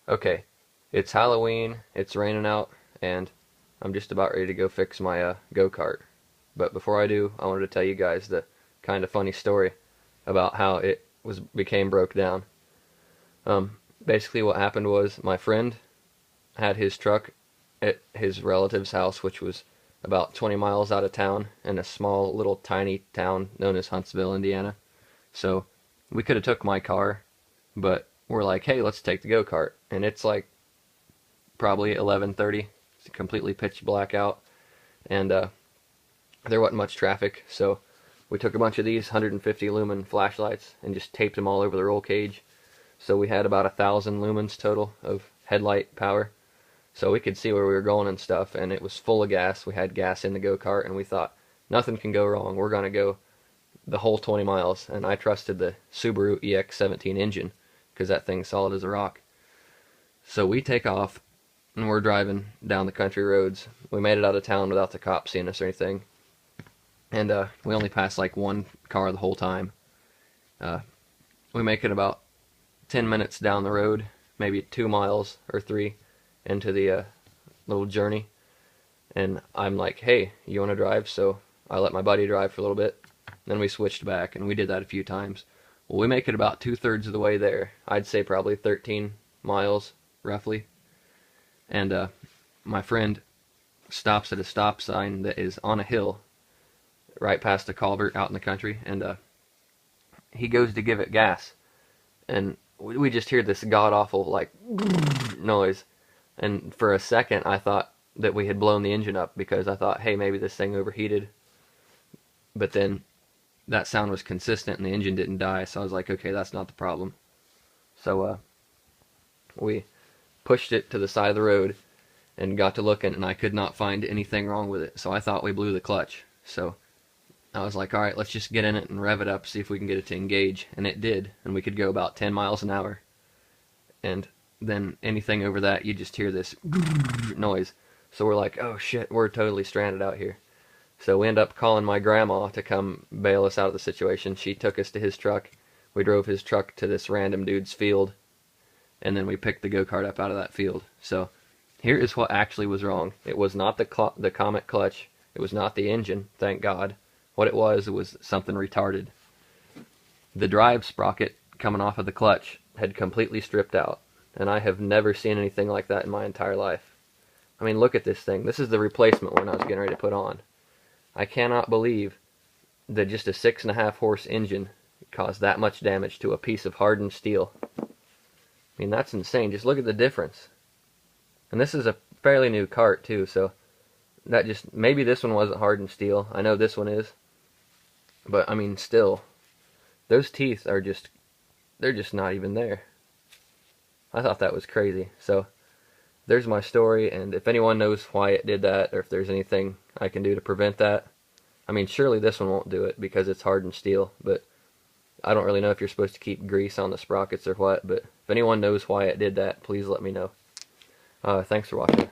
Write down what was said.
Okay, it's Halloween, it's raining out, and I'm just about ready to go fix my go-kart. But before I do, I wanted to tell you guys the kind of funny story about how it became broke down. Basically what happened was my friend had his truck at his relative's house, which was about 20 miles out of town in a small little tiny town known as Huntsville, Indiana. So we could have took my car, but we're like, hey, let's take the go-kart. And it's like probably 11:30. It's completely pitch black out, and there wasn't much traffic, so we took a bunch of these 150 lumen flashlights and just taped them all over the roll cage. So we had about 1,000 lumens total of headlight power, so we could see where we were going and stuff. And it was full of gas. We had gas in the go-kart, and we thought nothing can go wrong. We're gonna go the whole 20 miles, and I trusted the Subaru EX17 engine because that thing's solid as a rock. So we take off, and we're driving down the country roads. We made it out of town without the cops seeing us or anything. And we only passed like one car the whole time. We make it about 10 minutes down the road, maybe 2 miles or 3 into the little journey. And I'm like, hey, you want to drive? So I let my buddy drive for a little bit. Then we switched back, and we did that a few times. Well, we make it about 2/3 of the way there. I'd say probably 13 miles, roughly. And my friend stops at a stop sign that is on a hill right past a culvert out in the country, and he goes to give it gas, and we just hear this god-awful like noise. And for a second I thought that we had blown the engine up, because I thought, hey, maybe this thing overheated. But then that sound was consistent and the engine didn't die, so I was like, okay, that's not the problem. So we pushed it to the side of the road and got to looking, and I could not find anything wrong with it. So I thought we blew the clutch. So I was like, alright, let's just get in it and rev it up, see if we can get it to engage. And it did, and we could go about 10 miles an hour. And then anything over that, you just hear this noise. So we're like, oh shit, we're totally stranded out here. So we end up calling my grandma to come bail us out of the situation. She took us to his truck. We drove his truck to this random dude's field, and then we picked the go-kart up out of that field. So here is what actually was wrong. It was not the Comet clutch. It was not the engine, thank God. What it was something retarded. The drive sprocket coming off of the clutch had completely stripped out, and I have never seen anything like that in my entire life. I mean, look at this thing. This is the replacement one I was getting ready to put on. I cannot believe that just a 6.5 horse engine caused that much damage to a piece of hardened steel. I mean, that's insane. Just look at the difference. And this is a fairly new kart too, so that just, maybe this one wasn't hardened steel. I know this one is. But I mean, still, those teeth are just, they're just not even there. I thought that was crazy. So there's my story, and if anyone knows why it did that, or if there's anything I can do to prevent that. I mean, surely this one won't do it because it's hardened steel, but I don't really know if you're supposed to keep grease on the sprockets or what. But if anyone knows why it did that, please let me know. Thanks for watching.